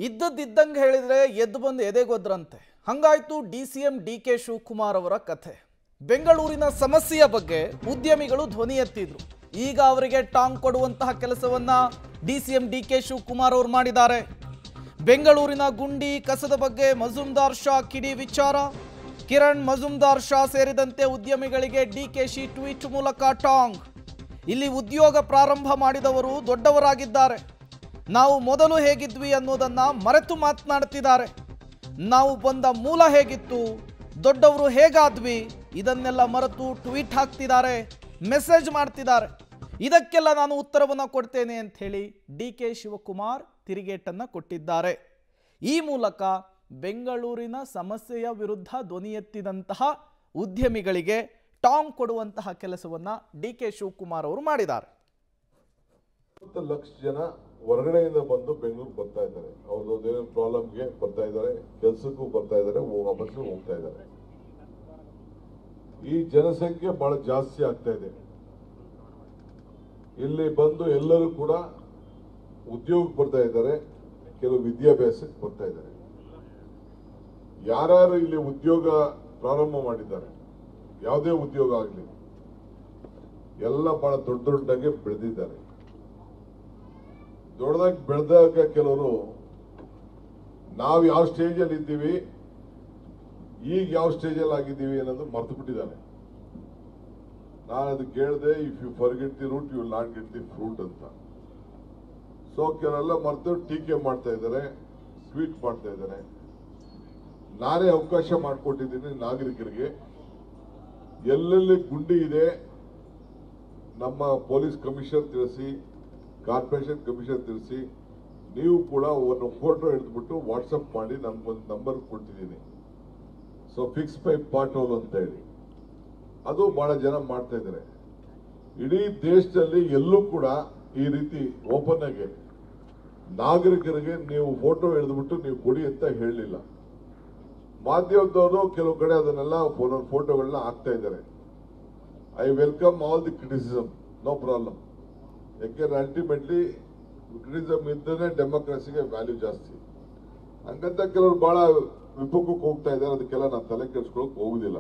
ಇದ್ದದ್ದಿದ್ದಂಗೆ ಹೇಳಿದ್ರೆ ಎದ್ದು ಬಂದು ಎದೆಗೊದ್ರಂತೆ. ಹಂಗಾಯ್ತು ಡಿಸಿಎಂ ಡಿಕೆ ಶಿವಕುಮಾರ್ ಅವರ ಕಥೆ. ಬೆಂಗಳೂರಿನ ಸಮಸ್ಯೆಯ ಬಗ್ಗೆ ಉದ್ಯಮಿಗಳು ಧ್ವನಿ ಎತ್ತಿದ್ರು. ಈಗ ಅವರಿಗೆ ಟಾಂಗ್ ಕೊಡುವಂತಹ ಕೆಲಸವನ್ನ ಡಿಸಿಎಂ ಡಿಕೆ ಶಿವಕುಮಾರ್ ಅವರು ಮಾಡಿದ್ದಾರೆ. ಬೆಂಗಳೂರಿನ ಗುಂಡಿ ಕಸದ ಬಗ್ಗೆ ಮಜುಮ್ದಾರ್ ಶಾ ಕಿಡಿ ವಿಚಾರ. ಕಿರಣ್ ಮಜುಮ್ದಾರ್ ಶಾ ಸೇರಿದಂತೆ ಉದ್ಯಮಿಗಳಿಗೆ ಡಿಕೆಶಿ ಟ್ವೀಟ್ ಮೂಲಕ ಟಾಂಗ್. ಇಲ್ಲಿ ಉದ್ಯೋಗ ಪ್ರಾರಂಭ ಮಾಡಿದವರು ದೊಡ್ಡವರಾಗಿದ್ದಾರೆ. ನಾವು ಮೊದಲು ಹೇಗಿದ್ವಿ ಅನ್ನೋದನ್ನ ಮರೆತು ಮಾತನಾಡ್ತಿದ್ದಾರೆ. ನಾವು ಬಂದ ಮೂಲ ಹೇಗಿತ್ತು, ದೊಡ್ಡವರು ಹೇಗಾದ್ವಿ, ಇದನ್ನೆಲ್ಲ ಮರೆತು ಟ್ವೀಟ್ ಹಾಕ್ತಿದ್ದಾರೆ, ಮೆಸೇಜ್ ಮಾಡ್ತಿದ್ದಾರೆ. ಇದಕ್ಕೆಲ್ಲ ನಾನು ಉತ್ತರವನ್ನು ಕೊಡ್ತೇನೆ ಅಂತ ಹೇಳಿ ಡಿಕೆ ಶಿವಕುಮಾರ್ ತಿರುಗೇಟನ್ನು ಕೊಟ್ಟಿದ್ದಾರೆ. ಈ ಮೂಲಕ ಬೆಂಗಳೂರಿನ ಸಮಸ್ಯೆಯ ವಿರುದ್ಧ ಧ್ವನಿ ಎತ್ತಿದಂತಹ ಉದ್ಯಮಿಗಳಿಗೆ ಟಾಂಗ್ ಕೊಡುವಂತಹ ಕೆಲಸವನ್ನ ಡಿಕೆ ಶಿವಕುಮಾರ್ ಅವರು ಮಾಡಿದ್ದಾರೆ. 20 ಲಕ್ಷ ಜನ ಹೊರಗಡೆಯಿಂದ ಬಂದು ಬೆಂಗಳೂರು ಬರ್ತಾ ಇದ್ದಾರೆ. ಅವ್ರದ್ದೇನೋ ಪ್ರಾಬ್ಲಮ್ಗೆ ಬರ್ತಾ ಇದ್ದಾರೆ, ಕೆಲಸಕ್ಕೂ ಬರ್ತಾ ಇದ್ದಾರೆ, ವಾಪಸ್ಸು ಹೋಗ್ತಾ ಇದ್ದಾರೆ. ಈ ಜನಸಂಖ್ಯೆ ಬಹಳ ಜಾಸ್ತಿ ಆಗ್ತಾ ಇದೆ. ಇಲ್ಲಿ ಬಂದು ಎಲ್ಲರೂ ಕೂಡ ಉದ್ಯೋಗಕ್ಕೆ ಬರ್ತಾ ಇದ್ದಾರೆ, ಕೆಲವು ವಿದ್ಯಾಭ್ಯಾಸಕ್ಕೆ ಬರ್ತಾ ಇದ್ದಾರೆ. ಯಾರ್ಯಾರು ಇಲ್ಲಿ ಉದ್ಯೋಗ ಪ್ರಾರಂಭ ಮಾಡಿದ್ದಾರೆ, ಯಾವುದೇ ಉದ್ಯೋಗ ಆಗಲಿ, ಎಲ್ಲ ಬಹಳ ದೊಡ್ಡ ದೊಡ್ಡದಾಗೆ ಬೆಳೆದಿದ್ದಾರೆ. ದೊಡ್ಡದಾಗಿ ಬೆಳೆದಾಗ ಕೆಲವರು ನಾವು ಯಾವ ಸ್ಟೇಜಲ್ಲಿ ಇದ್ದೀವಿ, ಈಗ ಯಾವ ಸ್ಟೇಜಲ್ಲಿ ಆಗಿದ್ದೀವಿ ಅನ್ನೋದು ಮರ್ತು ಬಿಟ್ಟಿದ್ದಾರೆ. ನಾನು ಅದು ಕೇಳಿದೆ, if you forget the root you will not get the fruit ಅಂತ. ಸೊ ಕೆಲವೆಲ್ಲ ಮರೆತು ಟೀಕೆ ಮಾಡ್ತಾ ಇದ್ದಾರೆ, ಟ್ವೀಟ್ ಮಾಡ್ತಾ ಇದ್ದಾರೆ. ನಾನೇ ಅವಕಾಶ ಮಾಡಿಕೊಟ್ಟಿದ್ದೀನಿ ನಾಗರಿಕರಿಗೆ. ಎಲ್ಲೆಲ್ಲಿ ಗುಂಡಿ ಇದೆ ನಮ್ಮ ಪೊಲೀಸ್ ಕಮಿಷನರ್ ತಿಳಿಸಿ, ಕಾರ್ಪೊರೇಷನ್ ಕಮಿಷನರ್ ತಿಳಿಸಿ, ನೀವು ಕೂಡ ಒಂದು ಫೋಟೋ ಹಿಡಿದ್ಬಿಟ್ಟು ವಾಟ್ಸಪ್ ಮಾಡಿ ನನ್ಗೊಂದು ನಂಬರ್ ಕೊಟ್ಟಿದ್ದೀನಿ. So fix my part hole ಅಂತ ಹೇಳಿ ಅದು ಬಹಳ ಜನ ಮಾಡ್ತಾ ಇದ್ದಾರೆ. ಇಡೀ ದೇಶದಲ್ಲಿ ಎಲ್ಲೂ ಕೂಡ ಈ ರೀತಿ ಓಪನ್ ಆಗಿ ನಾಗರಿಕರಿಗೆ ನೀವು ಫೋಟೋ ಹಿಡಿದ್ಬಿಟ್ಟು ನೀವು ಕೊಡಿ ಅಂತ ಹೇಳಲಿಲ್ಲ. ಮಾಧ್ಯಮದವರು ಕೆಲವು ಕಡೆ ಅದನ್ನೆಲ್ಲ ಫೋಟೋಗಳನ್ನ ಹಾಕ್ತಾ ಇದ್ದಾರೆ. I welcome all the criticism, no problem. ಯಾಕೆಂದ್ರೆ ಅಲ್ಟಿಮೇಟ್ಲಿ ಕ್ರಿಟಿಸಿಸಮ್ ಇದ್ದರೆ ಡೆಮೋಕ್ರಸಿಗೆ ವ್ಯಾಲ್ಯೂ ಜಾಸ್ತಿ. ಹಂಗಂತ ಕೆಲವರು ಬಹಳ ವಿಪಕ್ಕಕ್ಕೆ ಹೋಗ್ತಾ ಇದ್ದಾರೆ. ಅದಕ್ಕೆಲ್ಲ ನಾನು ತಲೆ ಕೆಡಿಸ್ಕೊಳ್ಳೋಕೆ ಹೋಗುದಿಲ್ಲ.